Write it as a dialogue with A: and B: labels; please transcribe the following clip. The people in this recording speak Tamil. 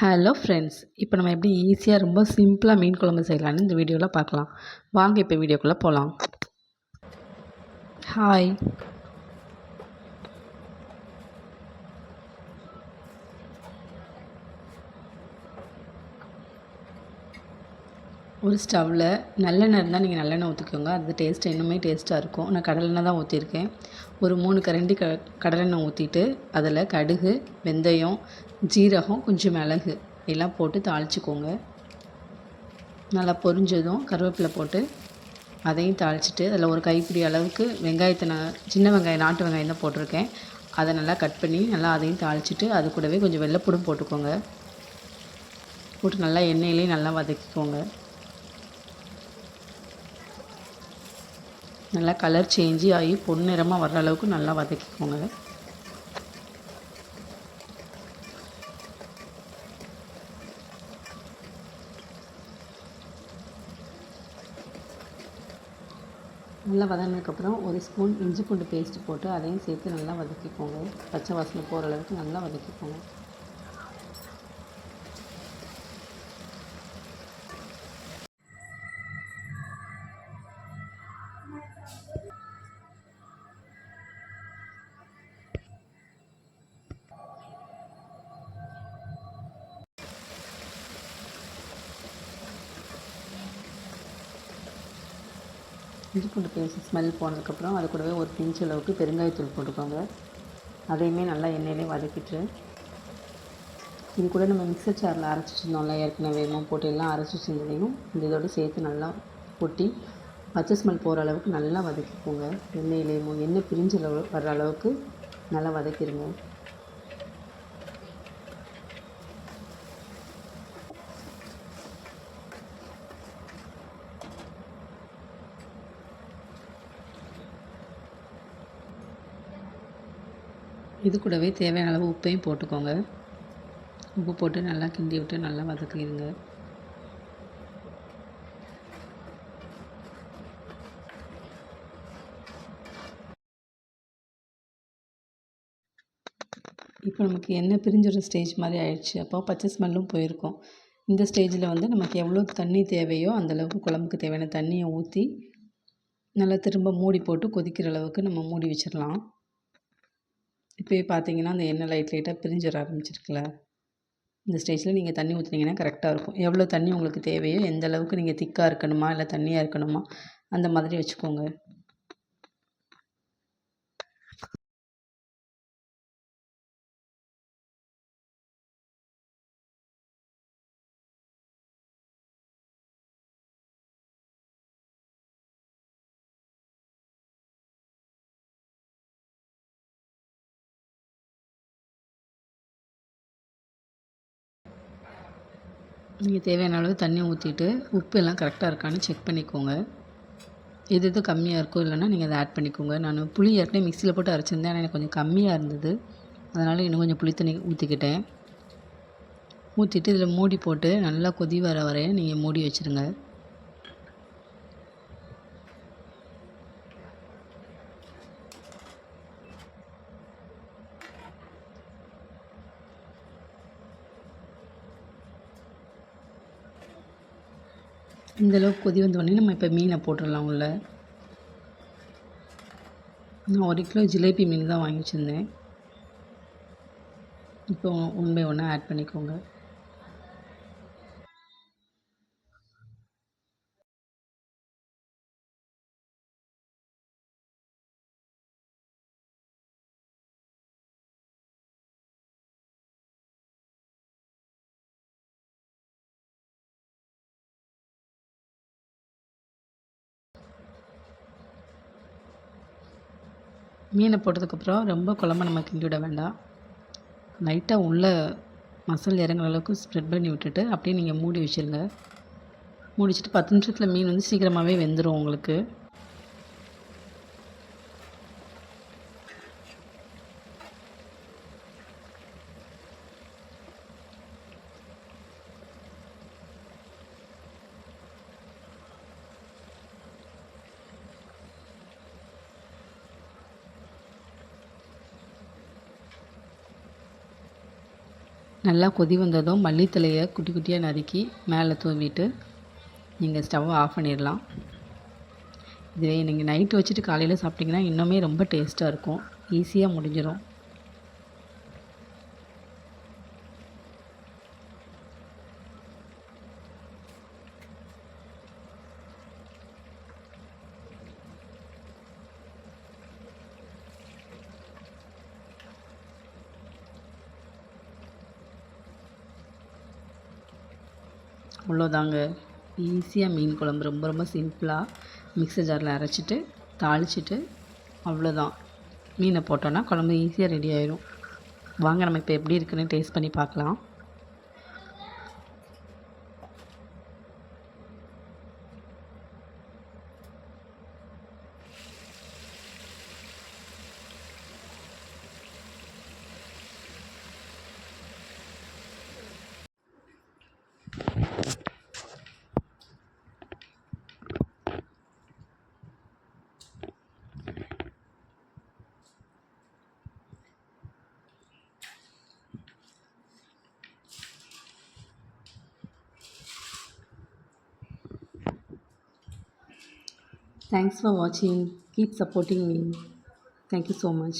A: ஹலோ ஃப்ரெண்ட்ஸ், இப்போ நம்ம எப்படி ஈஸியாக ரொம்ப சிம்பிளாக மீன் குழம்பு செய்யலான்னு இந்த வீடியோவில் பார்க்கலாம். வாங்க இப்போ வீடியோக்குள்ளே போகலாம். ஹாய். ஒரு ஸ்டவ்வில் நல்லெண்ணெய் இருந்தால் நீங்கள் நல்லெண்ணெய் ஊற்றிக்கோங்க. அது டேஸ்ட் இன்னுமே டேஸ்ட்டாக இருக்கும். நான் கடலெண்ணெய் தான் ஊற்றிருக்கேன். ஒரு 3 கரண்டி கடலெண்ணெய் ஊற்றிட்டு அதில் கடுகு, வெந்தயம், ஜீரகம், கொஞ்சம் மிளகு எல்லாம் போட்டு தாளிச்சிக்கோங்க. நல்லா பொரிஞ்சதும் கருவேப்பிலை போட்டு அதையும் தாளிச்சிட்டு அதில் ஒரு கைப்பிடி அளவுக்கு வெங்காயத்தை நான் சின்ன வெங்காயம், நாட்டு வெங்காயம் தான் போட்டிருக்கேன். அதை நல்லா கட் பண்ணி நல்லா அதையும் தாளிச்சிட்டு அது கூடவே கொஞ்சம் வெள்ளைப்பூடும் போட்டுக்கோங்க. போட்டு நல்லா எண்ணெயிலையும் நல்லா வதக்கிக்கோங்க. நல்லா கலர் சேஞ்சு ஆகி பொன்னிறமாக வர்ற அளவுக்கு நல்லா வதக்கிக்கோங்க. நல்லா வதங்கினதுக்கப்புறம் ஒரு ஸ்பூன் இஞ்சி பூண்டு பேஸ்ட்டு போட்டு அதையும் சேர்த்து நல்லா வதக்கிக்கோங்க. பச்சை வாசனை போகிற அளவுக்கு நல்லா வதக்கிக்கோங்க. இஞ்சி பூண்டு பேஸ்ட் ஸ்மெல் போனதுக்கப்புறம் அது கூடவே ஒரு பிஞ்ச் அளவுக்கு பெருங்காயத்தூள் போட்டுக்கோங்க. அதையுமே நல்லா எண்ணெயிலே வதக்கிட்டு இது கூட நம்ம மிக்சர் ஜாரில் அரைச்சி வச்சுருந்தோம்ல, ஏற்கனவே போட்டு எல்லாம் அரைச்சி வச்சுருந்ததையும் இந்த இதோடு சேர்த்து நல்லா கொட்டி பச்சை ஸ்மெல் போகிற அளவுக்கு நல்லா வதக்கிக்கோங்க. எண்ணெயிலேயும் எண்ணெய் பிரிஞ்சு வர்ற அளவுக்கு நல்லா வதக்கிடுங்க. இது கூடவே தேவையான அளவு உப்பையும் போட்டுக்கோங்க. உப்பு போட்டு நல்லா கிண்டி விட்டு நல்லா வதக்கிடுங்க. இப்போ நமக்கு எண்ணெய் பிரிஞ்சுற ஸ்டேஜ் மாதிரி ஆயிடுச்சு. அப்போ பச்சை ஸ்மெல்லும் போயிருக்கும். இந்த ஸ்டேஜில் நமக்கு எவ்வளோ தண்ணி தேவையோ அந்தளவுக்கு குழம்புக்கு தேவையான தண்ணியை ஊற்றி நல்லா திரும்ப மூடி போட்டு கொதிக்கிற அளவுக்கு நம்ம மூடி வச்சிடலாம். இப்போயே பார்த்தீங்கன்னா அந்த எண்ணெய் லைட்டாக பிரிஞ்சு வர ஆரம்பிச்சிருக்குல்ல. இந்த ஸ்டேஜில் நீங்கள் தண்ணி ஊற்றுனீங்கன்னா கரெக்டாக இருக்கும். எவ்வளோ தண்ணி உங்களுக்கு தேவையோ, எந்த அளவுக்கு நீங்கள் திக்காக இருக்கணுமா இல்லை தண்ணியாக இருக்கணுமா அந்த மாதிரி வச்சுக்கோங்க. நீங்கள் தேவையான அளவு தண்ணி ஊற்றிட்டு உப்பு எல்லாம் கரெக்டாக இருக்கான்னு செக் பண்ணிக்கோங்க. எது கம்மியாக இருக்கோ இல்லைன்னா நீங்கள் அதை ஆட் பண்ணிக்கோங்க. நான் புளி ஏற்கனவே மிக்சியில் போட்டு அரைச்சிருந்தேன். ஆனால் எனக்கு கொஞ்சம் கம்மியாக இருந்தது. அதனால் இன்னும் கொஞ்சம் புளி தண்ணி ஊற்றிக்கிட்டேன். ஊற்றிட்டு இதில் மூடி போட்டு நல்லா கொதி வர வரைய நீங்கள் மூடி வச்சுருங்க. இந்தளவுக்கு கொதி வந்தோடனே நம்ம இப்போ மீனை போட்டுடலாம் உள்ள. நான் 1 கிலோ ஜிலேபி மீன் தான் வாங்கி வச்சுருந்தேன். இப்போ 1 பை 1 ஆட் பண்ணிக்கோங்க. மீனை போட்டதுக்கப்புறம் ரொம்ப குழம்ப நம்ம கிண்டி விட வேண்டாம். லைட்டாக உள்ள மசாலா இறங்குற அளவுக்கு ஸ்ப்ரெட் பண்ணி விட்டுட்டு அப்படியே நீங்கள் மூடி வச்சுருங்க. மூடி வச்சுட்டு 10 நிமிஷத்தில் மீன் சீக்கிரமாகவே வெந்துடும் உங்களுக்கு. நல்லா கொதி வந்ததும் மல்லித்தழையை குட்டி குட்டியாக நறுக்கி மேலே தூவிட்டு நீங்கள் ஸ்டவ்வை ஆஃப் பண்ணிடலாம். இதுவே நீங்கள் நைட்டு வச்சுட்டு காலையில் சாப்பிட்டிங்கன்னா இன்னுமே ரொம்ப டேஸ்ட்டாக இருக்கும். ஈஸியாக முடிஞ்சிடும். அவ்வளோதாங்க. ஈஸியாக மீன் குழம்பு ரொம்ப ரொம்ப சிம்பிளாக மிக்ஸர் ஜாரில் அரைச்சிட்டு தாளிச்சிட்டு அவ்வளோதான். மீனை போட்டோன்னா குழம்பு ஈஸியாக ரெடி ஆயிடும். வாங்க நம்ம இப்போ எப்படி இருக்குன்னு டேஸ்ட் பண்ணி பார்க்கலாம். Thanks for watching. Keep supporting me. Thank you so much.